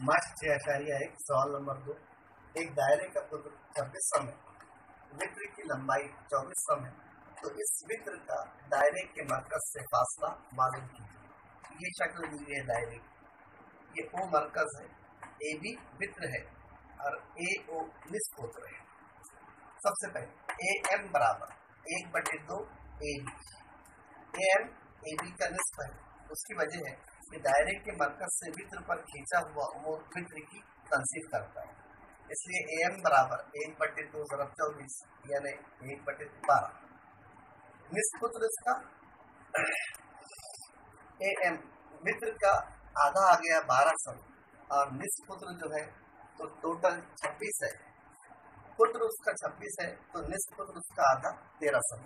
मार्च 6.1 सवाल नंबर 2। एक दायरे का कुल 26 सम है, वृत्त की लंबाई 24 सम है, तो इस वृत्त का दायरे के मरकज से फासला मालूम कीजिए। ये शक्ल दी है दायरे की। ये ओ मरकज है, ए बी वृत्त है और ए ओ निष्पोत्र है। सबसे पहले ए एम बराबर 1/2 A B. A M A B का निष्प है, उसकी वजह है कि दायरे के मरकज से वृत्त पर खींचा हुआ वो वृत्त की तनसीब करता है, इसलिए ए एम बराबर 1/2 × 24 यानी 1/12। निष्पुत्र इसका ए एम वृत्त का आधा आ गया 12 सम और निष्पुत्र जो है तो टोटल 26 है। पुत्र उसका 26 है तो निष्पुत्र उसका आधा 13 सम।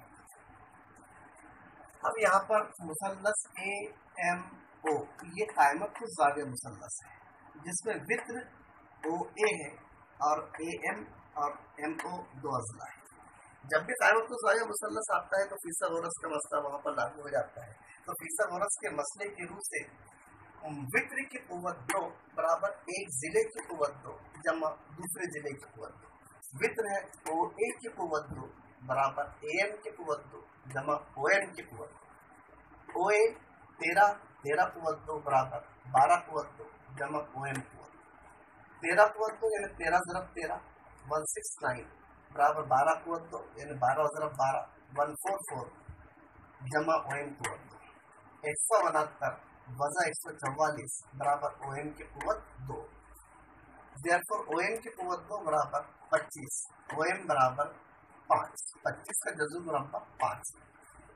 अब यहाँ पर मुसल्लस ए एम ओ ये कायमत जाविया मुसल्लस है, जिसमें वृत्त ओ ए है और ए एम और एम ओ दो अजला है। जब भी कायमत जाविया मुसल्लस आता है तो फिसागोरस का मसला वहाँ पर लागू हो जाता है। तो फिसागोरस के मसले की रूह से वृत्त की कुव्वत 2 बराबर एक जिले की कुव्वत 2 जमा दूसरे जिले की कुव्वत 2। वृत्त है ओ ए की कुव्वत 2 बराबर ए एम की कुव्वत 2 जमा ओ एम की कुव्वत 2। ओ ए 13 कुव्वत 2 बराबर 12 कुव्वत 2 जमा ओ एम कुव्वत 2। 13 कुव्वत 2 यानी 13 × 13 169 बराबर 12 कुव्वत 2 यानी 12 × 12 144 जमा ओ एम कुव्वत 2। 169 वजा 144 बराबर ओ एम की कुव्वत 2। देयरफॉर ओ एम की कुव्वत 2 बराबर 25, ओ एम बराबर 5। 25 का जज़्व मुरब्बा 5।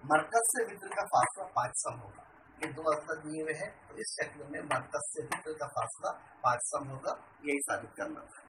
मरकज से वृत्त का फासला 5 सम होगा। ये दो अवसर दिए हुए हैं, तो इस शक्ल में मरकज से वृत्त का फासला 5 सम होगा। यही साबित करना था।